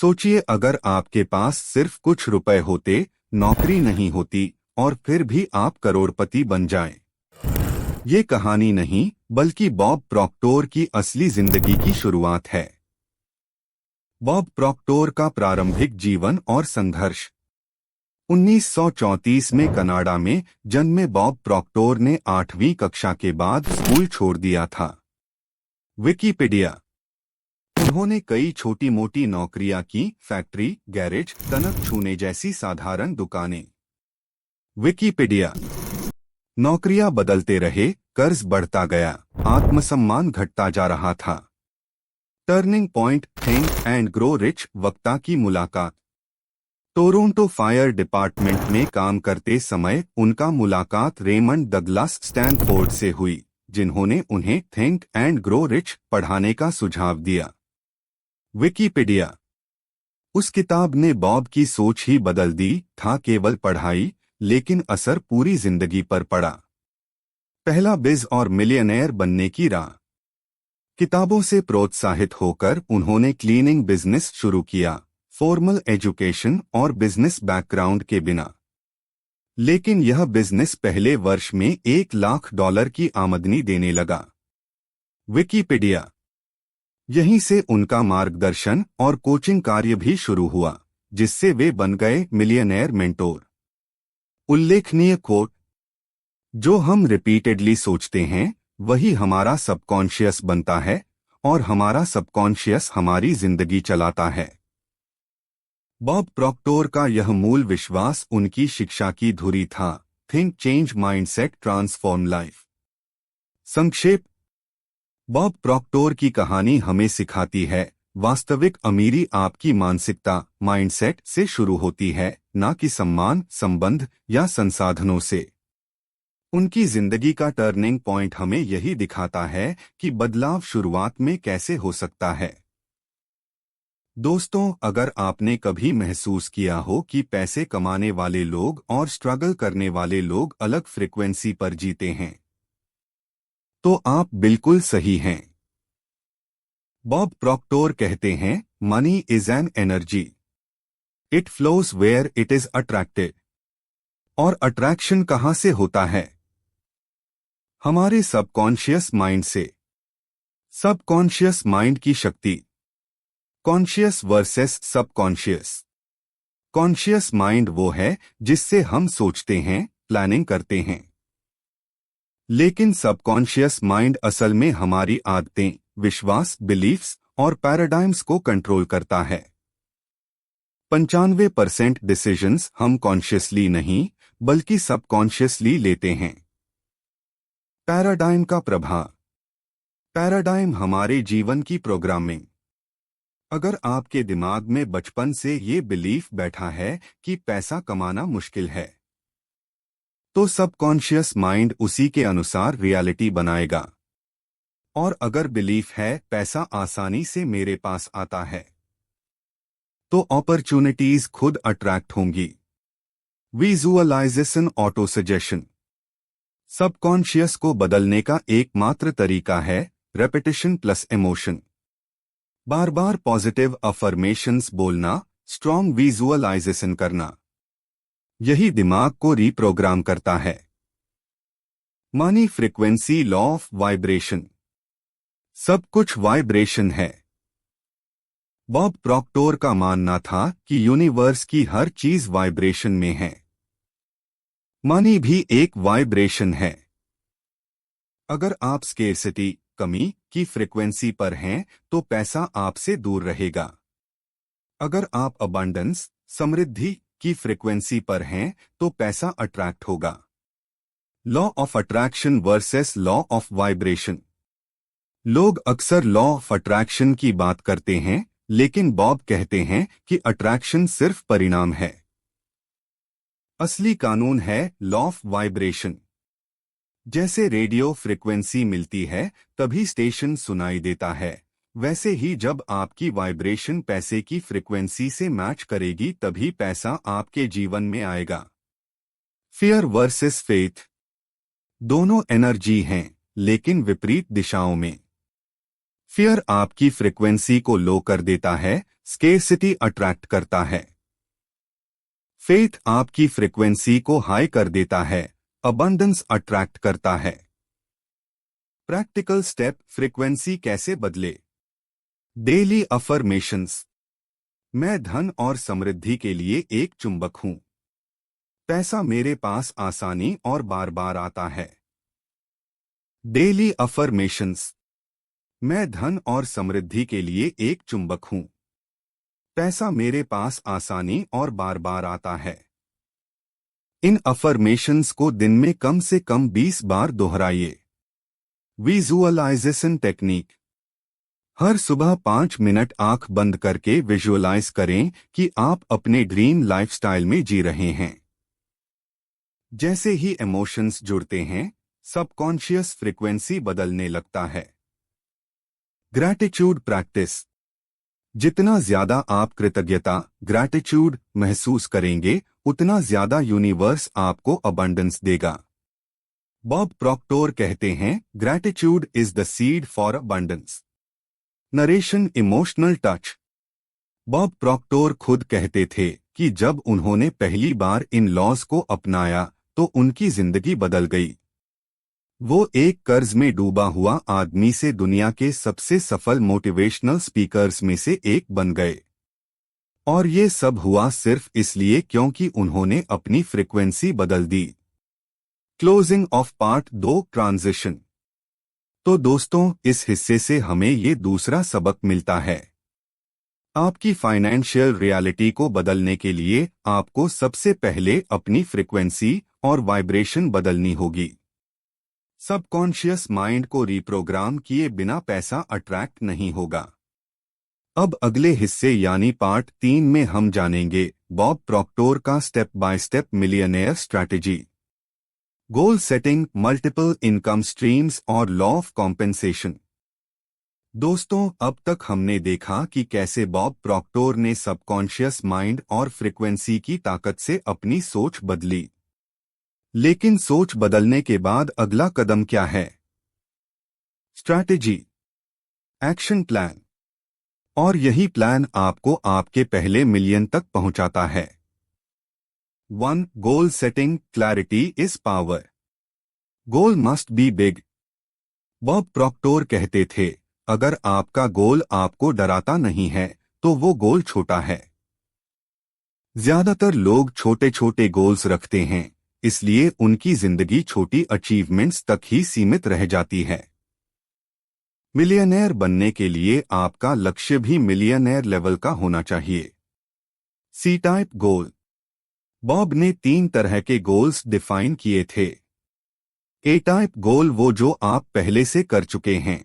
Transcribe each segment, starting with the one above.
सोचिए अगर आपके पास सिर्फ कुछ रुपए होते, नौकरी नहीं होती और फिर भी आप करोड़पति बन जाएं। ये कहानी नहीं बल्कि बॉब प्रॉक्टोर की असली जिंदगी की शुरुआत है। बॉब प्रॉक्टोर का प्रारंभिक जीवन और संघर्ष। 1934 में कनाडा में जन्मे बॉब प्रॉक्टोर ने 8वीं कक्षा के बाद स्कूल छोड़ दिया था। विकिपीडिया। उन्होंने कई छोटी मोटी नौकरियां की, फैक्ट्री, गैरेज, टनक छूने जैसी साधारण दुकानें। विकिपीडिया। नौकरियां बदलते रहे, कर्ज बढ़ता गया, आत्मसम्मान घटता जा रहा था। Turning point, think and grow rich वक्ता की मुलाकात। टोरंटो फायर डिपार्टमेंट में काम करते समय उनका मुलाकात रेमंड डगलस स्टैनफोर्ड से हुई, जिन्होंने उन्हें थिंक एंड ग्रो रिच पढ़ाने का सुझाव दिया। विकिपीडिया। उस किताब ने बॉब की सोच ही बदल दी था, केवल पढ़ाई, लेकिन असर पूरी जिंदगी पर पड़ा। पहला बिज और मिलियनेयर बनने की राह। किताबों से प्रोत्साहित होकर उन्होंने क्लीनिंग बिजनेस शुरू किया, फॉर्मल एजुकेशन और बिजनेस बैकग्राउंड के बिना। लेकिन यह बिजनेस पहले वर्ष में $1 लाख की आमदनी देने लगा। विकिपीडिया। यहीं से उनका मार्गदर्शन और कोचिंग कार्य भी शुरू हुआ, जिससे वे बन गए मिलियनेयर मेंटोर। उल्लेखनीय कोट। जो हम रिपीटेडली सोचते हैं वही हमारा सबकॉन्शियस बनता है और हमारा सबकॉन्शियस हमारी जिंदगी चलाता है। बॉब प्रॉक्टोर का यह मूल विश्वास उनकी शिक्षा की धुरी था, think change mindset transform life. संक्षेप। बॉब प्रॉक्टोर की कहानी हमें सिखाती है, वास्तविक अमीरी आपकी मानसिकता, माइंडसेट से शुरू होती है, न कि सम्मान, संबंध या संसाधनों से। उनकी जिंदगी का टर्निंग पॉइंट हमें यही दिखाता है कि बदलाव शुरुआत में कैसे हो सकता है। दोस्तों, अगर आपने कभी महसूस किया हो कि पैसे कमाने वाले लोग और स्ट्रगल करने वाले लोग अलग फ्रीक्वेंसी पर जीते हैं, तो आप बिल्कुल सही हैं। बॉब प्रॉक्टोर कहते हैं, money is an energy, it flows where it is attracted. और अट्रैक्शन कहां से होता है? हमारे सबकॉन्शियस माइंड से। सबकॉन्शियस माइंड की शक्ति। Conscious versus subconscious. Conscious mind वो है जिससे हम सोचते हैं, प्लानिंग करते हैं। लेकिन सबकॉन्शियस माइंड असल में हमारी आदतें, विश्वास, बिलीफ्स और पैराडाइम्स को कंट्रोल करता है। 95% डिसीजंस हम कॉन्शियसली नहीं बल्कि सबकॉन्शियसली लेते हैं। पैराडाइम का प्रभाव। पैराडाइम हमारे जीवन की प्रोग्रामिंग। अगर आपके दिमाग में बचपन से ये बिलीफ बैठा है कि पैसा कमाना मुश्किल है, तो सबकॉन्शियस माइंड उसी के अनुसार रियलिटी बनाएगा। और अगर बिलीफ है पैसा आसानी से मेरे पास आता है, तो अपॉर्चुनिटीज खुद अट्रैक्ट होंगी। Visualisation, auto suggestion. सबकॉन्शियस को बदलने का एकमात्र तरीका है रेपिटेशन प्लस इमोशन। बार बार पॉजिटिव अफर्मेशंस बोलना, स्ट्रॉन्ग विजुअलाइजेशन करना, यही दिमाग को रिप्रोग्राम करता है। Money frequency, law of vibration. सब कुछ वाइब्रेशन है। बॉब प्रॉक्टोर का मानना था कि यूनिवर्स की हर चीज वाइब्रेशन में है। मनी भी एक वाइब्रेशन है। अगर आप स्केर्सिटी, कमी की फ्रीक्वेंसी पर हैं, तो पैसा आपसे दूर रहेगा। अगर आप अबंडेंस, समृद्धि की फ्रीक्वेंसी पर हैं, तो पैसा अट्रैक्ट होगा। Law of attraction versus law of vibration. लोग अक्सर लॉ ऑफ अट्रैक्शन की बात करते हैं, लेकिन बॉब कहते हैं कि अट्रैक्शन सिर्फ परिणाम है। असली कानून है लॉ ऑफ वाइब्रेशन। जैसे रेडियो फ्रीक्वेंसी मिलती है तभी स्टेशन सुनाई देता है, वैसे ही जब आपकी वाइब्रेशन पैसे की फ्रीक्वेंसी से मैच करेगी तभी पैसा आपके जीवन में आएगा। Fear versus faith. दोनों एनर्जी हैं, लेकिन विपरीत दिशाओं में। फियर आपकी फ्रीक्वेंसी को लो कर देता है, स्केर्सिटी अट्रैक्ट करता है। फेथ आपकी फ्रीक्वेंसी को हाई कर देता है। अबंडेंस अट्रैक्ट करता है। प्रैक्टिकल स्टेप, फ्रीक्वेंसी कैसे बदले। Daily affirmations. मैं धन और समृद्धि के लिए एक चुंबक हूं। पैसा मेरे पास आसानी और बार बार आता है। Daily affirmations. मैं धन और समृद्धि के लिए एक चुंबक हूं। पैसा मेरे पास आसानी और बार बार आता है। इन अफर्मेशंस को दिन में कम से कम 20 बार दोहराइए। Visualisation technique. हर सुबह 5 मिनट आंख बंद करके विजुअलाइज करें कि आप अपने ड्रीम लाइफस्टाइल में जी रहे हैं। जैसे ही इमोशंस जुड़ते हैं, सबकॉन्शियस फ्रीक्वेंसी बदलने लगता है। Gratitude practice. जितना ज्यादा आप कृतज्ञता, ग्रैटिट्यूड महसूस करेंगे, उतना ज्यादा यूनिवर्स आपको अबंडेंस देगा। बॉब प्रॉक्टोर कहते हैं, gratitude is the seed for abundance. Narration, emotional touch. Bob Proctor खुद कहते थे कि जब उन्होंने पहली बार इन लॉज को अपनाया तो उनकी जिंदगी बदल गई। वो एक कर्ज में डूबा हुआ आदमी से दुनिया के सबसे सफल मोटिवेशनल स्पीकर्स में से एक बन गए। और ये सब हुआ सिर्फ इसलिए क्योंकि उन्होंने अपनी फ्रीक्वेंसी बदल दी। Closing of part 2, transition. तो दोस्तों, इस हिस्से से हमें ये दूसरा सबक मिलता है। आपकी फाइनेंशियल रियलिटी को बदलने के लिए आपको सबसे पहले अपनी फ्रीक्वेंसी और वाइब्रेशन बदलनी होगी। सबकॉन्शियस माइंड को रिप्रोग्राम किए बिना पैसा अट्रैक्ट नहीं होगा। अब अगले हिस्से यानी पार्ट 3 में हम जानेंगे बॉब प्रॉक्टोर का step by step millionaire strategy. Goal setting, multiple income streams और लॉ ऑफ कॉम्पेंसेशन। दोस्तों, अब तक हमने देखा कि कैसे बॉब प्रॉक्टोर ने सबकॉन्शियस माइंड और फ्रीक्वेंसी की ताकत से अपनी सोच बदली। लेकिन सोच बदलने के बाद अगला कदम क्या है? Strategy, action plan. और यही प्लान आपको आपके पहले मिलियन तक पहुंचाता है। 1. Goal setting, clarity is power. Goal must be big. Bob Proctor कहते थे, अगर आपका गोल आपको डराता नहीं है तो वो गोल छोटा है। ज्यादातर लोग छोटे छोटे गोल्स रखते हैं, इसलिए उनकी जिंदगी छोटी अचीवमेंट्स तक ही सीमित रह जाती है। मिलियनेयर बनने के लिए आपका लक्ष्य भी मिलियनेयर लेवल का होना चाहिए। सी टाइप गोल। बॉब ने 3 तरह के गोल्स डिफाइन किए थे। ए टाइप गोल वो जो आप पहले से कर चुके हैं।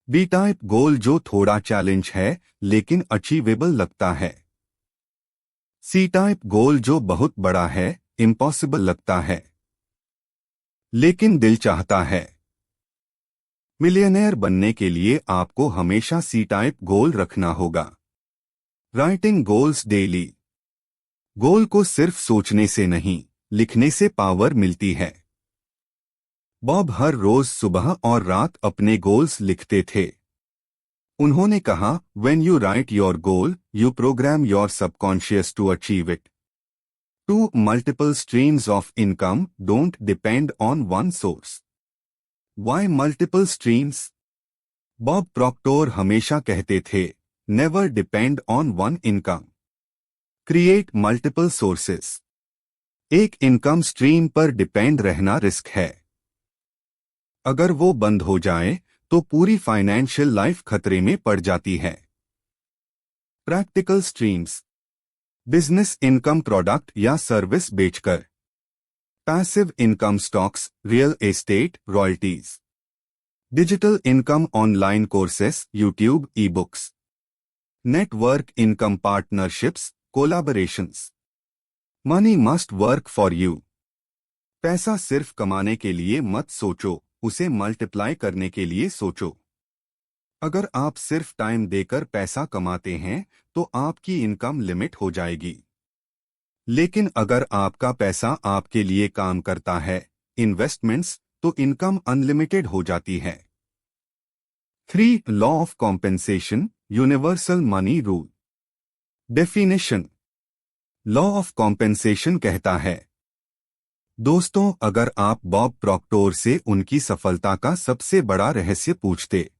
बी टाइप गोल जो थोड़ा चैलेंज है लेकिन अचीवेबल लगता है। सी टाइप गोल जो बहुत बड़ा है, इम्पॉसिबल लगता है, लेकिन दिल चाहता है। मिलियनेयर बनने के लिए आपको हमेशा सी टाइप गोल रखना होगा। Writing goals daily. गोल को सिर्फ सोचने से नहीं, लिखने से पावर मिलती है। बॉब हर रोज सुबह और रात अपने गोल्स लिखते थे। उन्होंने कहा, When you write your goal, you program your subconscious to achieve it. 2. Multiple streams of income don't depend on one source. Why multiple streams? Bob Proctor हमेशा कहते थे, Never depend on one income. Create multiple sources. एक income stream पर depend रहना risk है। अगर वो बंद हो जाए तो पूरी फाइनेंशियल लाइफ खतरे में पड़ जाती है। Practical streams. Business income, product या सर्विस बेचकर। Passive income, stocks, real estate, royalties. Digital income, online courses, YouTube, e books. Network income, partnerships, collaborations. Money must work for you. पैसा सिर्फ कमाने के लिए मत सोचो, उसे मल्टीप्लाई करने के लिए सोचो। अगर आप सिर्फ टाइम देकर पैसा कमाते हैं तो आपकी इनकम लिमिट हो जाएगी। लेकिन अगर आपका पैसा आपके लिए काम करता है, इन्वेस्टमेंट्स, तो इनकम अनलिमिटेड हो जाती है। 3. Law of compensation, universal money rule. Definition. Law of compensation कहता है, दोस्तों, अगर आप बॉब प्रॉक्टोर से उनकी सफलता का सबसे बड़ा रहस्य पूछते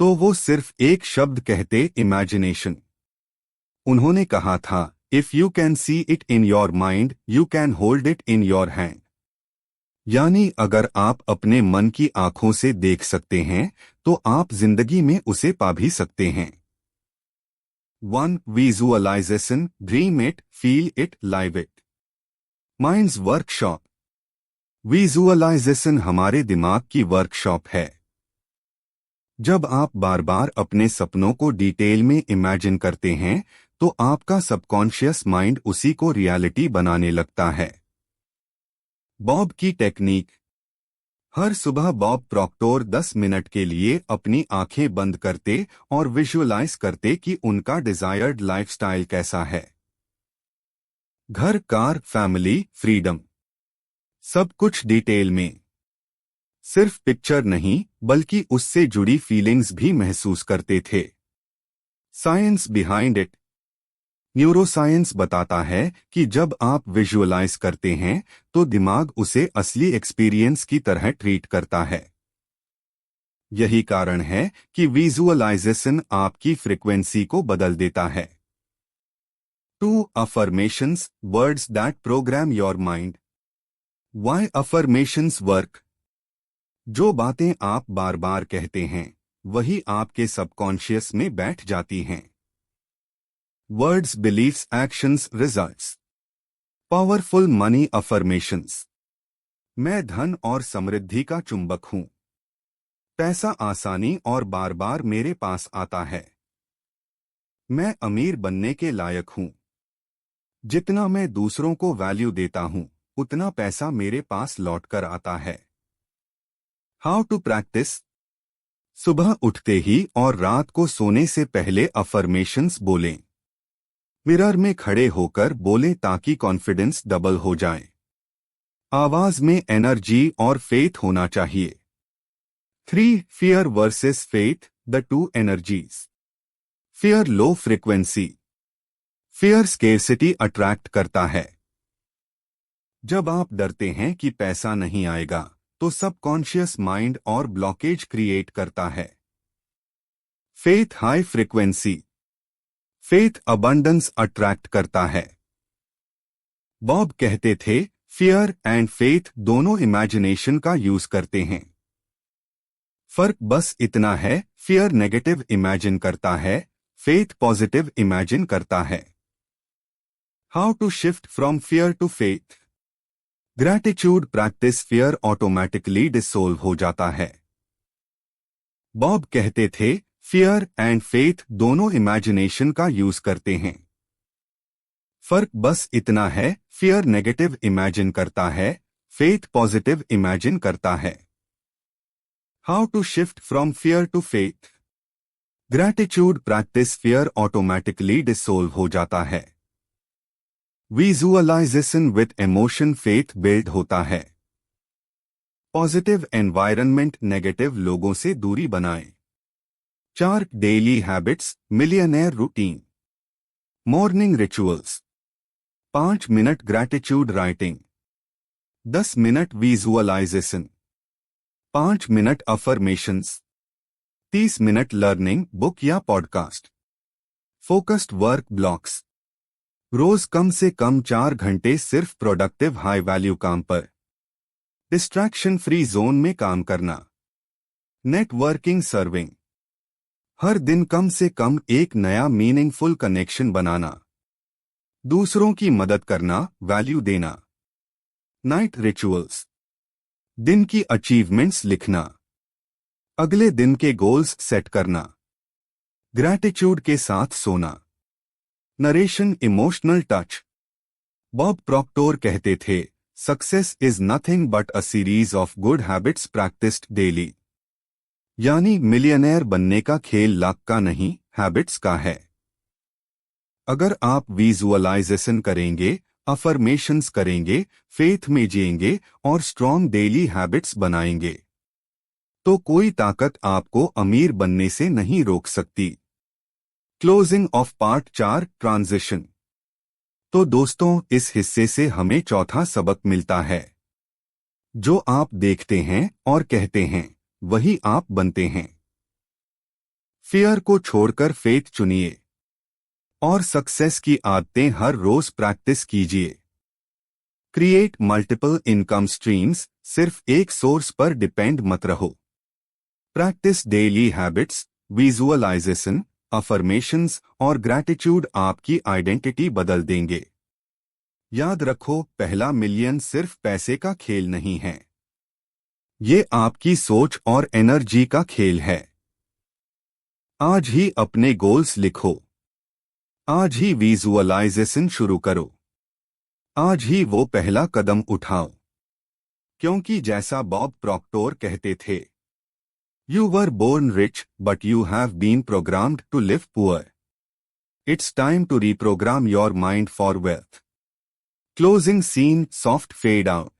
तो वो सिर्फ एक शब्द कहते, इमेजिनेशन। उन्होंने कहा था, if you can see it in your mind you can hold it in your hand. यानी अगर आप अपने मन की आंखों से देख सकते हैं तो आप जिंदगी में उसे पा भी सकते हैं। 1. Visualization. Dream it, feel it, live it. Minds workshop. Visualization हमारे दिमाग की वर्कशॉप है। जब आप बार बार अपने सपनों को डिटेल में इमेजिन करते हैं तो आपका सबकॉन्शियस माइंड उसी को रियलिटी बनाने लगता है। बॉब की टेक्निक। हर सुबह बॉब प्रॉक्टोर 10 मिनट के लिए अपनी आंखें बंद करते और विजुअलाइज करते कि उनका डिजायर्ड लाइफस्टाइल कैसा है। घर, कार, फैमिली, फ्रीडम, सब कुछ डिटेल में। सिर्फ पिक्चर नहीं बल्कि उससे जुड़ी फीलिंग्स भी महसूस करते थे। Science behind it. न्यूरोसाइंस बताता है कि जब आप विजुअलाइज करते हैं तो दिमाग उसे असली एक्सपीरियंस की तरह ट्रीट करता है। यही कारण है कि विजुअलाइजेशन आपकी फ्रीक्वेंसी को बदल देता है। 2. Affirmations, words that programme your mind. Why affirmations work. जो बातें आप बार बार कहते हैं वही आपके सबकॉन्शियस में बैठ जाती हैं। Words, beliefs, actions, results. Powerful money affirmations. मैं धन और समृद्धि का चुंबक हूं। पैसा आसानी और बार बार मेरे पास आता है। मैं अमीर बनने के लायक हूं। जितना मैं दूसरों को वैल्यू देता हूं उतना पैसा मेरे पास लौटकर आता है। How to practice. सुबह उठते ही और रात को सोने से पहले अफर्मेशंस बोलें। मिरर में खड़े होकर बोलें ताकि कॉन्फिडेंस डबल हो जाए। आवाज में एनर्जी और फेथ होना चाहिए। 3. Fear versus faith, the two energies. Fear low frequency. Fear scarcity attract करता है। जब आप डरते हैं कि पैसा नहीं आएगा तो सबकॉन्शियस माइंड और ब्लॉकेज क्रिएट करता है। Faith high frequency. Faith abundance attract करता है। बॉब कहते थे, फियर एंड फेथ दोनों इमेजिनेशन का यूज करते हैं। फर्क बस इतना है, फियर नेगेटिव इमेजिन करता है, फेथ पॉजिटिव इमेजिन करता है। How to shift from fear to faith. Gratitude practice, fear automatically dissolve हो जाता है। बॉब कहते थे, फियर एंड फेथ दोनों इमेजिनेशन का यूज करते हैं। फर्क बस इतना है, फियर नेगेटिव इमेजिन करता है, फेथ पॉजिटिव इमेजिन करता है। How to shift from fear to faith. Gratitude practice, fear automatically dissolve हो जाता है। Visualization with emotion, faith build होता है। पॉजिटिव एनवायरनमेंट, नेगेटिव लोगों से दूरी बनाएं। 4. Daily habits, millionaire routine. Morning rituals. 5 minute gratitude writing. 10 minute visualisation. 5 minute affirmations. 30 minute learning, book या पॉडकास्ट। Focused work blocks. रोज कम से कम 4 घंटे सिर्फ प्रोडक्टिव हाई वैल्यू काम पर, डिस्ट्रैक्शन फ्री जोन में काम करना। Networking serving. हर दिन कम से कम एक नया मीनिंगफुल कनेक्शन बनाना। दूसरों की मदद करना, वैल्यू देना। Night rituals. दिन की अचीवमेंट्स लिखना। अगले दिन के गोल्स सेट करना। ग्रैटिट्यूड के साथ सोना। Narration, emotional touch. Bob Proctor कहते थे, success is nothing but a series of good habits practised daily. यानी मिलियनेयर बनने का खेल लाख का नहीं, हैबिट्स का है। अगर आप विजुअलाइजेशन करेंगे, अफर्मेशंस करेंगे, फेथ में जिएंगे और स्ट्रॉन्ग डेली हैबिट्स बनाएंगे तो कोई ताकत आपको अमीर बनने से नहीं रोक सकती। Closing of part 4 transition. तो दोस्तों, इस हिस्से से हमें चौथा सबक मिलता है। जो आप देखते हैं और कहते हैं वही आप बनते हैं। फियर को छोड़कर फेथ चुनिए और सक्सेस की आदतें हर रोज प्रैक्टिस कीजिए। क्रिएट मल्टीपल इनकम स्ट्रीम्स, सिर्फ एक सोर्स पर डिपेंड मत रहो। Practice daily habits, visualization, affirmations और ग्रैटिट्यूड आपकी आइडेंटिटी बदल देंगे। याद रखो, पहला मिलियन सिर्फ पैसे का खेल नहीं है, ये आपकी सोच और एनर्जी का खेल है। आज ही अपने गोल्स लिखो, आज ही विजुअलाइजेशन शुरू करो, आज ही वो पहला कदम उठाओ। क्योंकि जैसा बॉब प्रॉक्टर कहते थे, you were born rich but you have been programmed to live poor. It's time to reprogram your mind for wealth. Closing scene, soft fade out.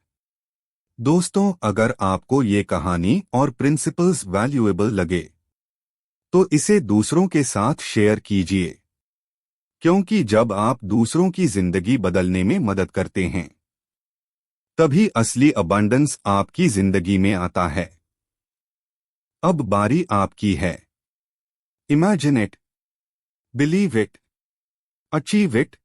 दोस्तों, अगर आपको ये कहानी और प्रिंसिपल्स वैल्यूएबल लगे तो इसे दूसरों के साथ शेयर कीजिए, क्योंकि जब आप दूसरों की जिंदगी बदलने में मदद करते हैं तभी असली अबंडेंस आपकी जिंदगी में आता है। अब बारी आपकी है। Imagine it, believe it, achieve it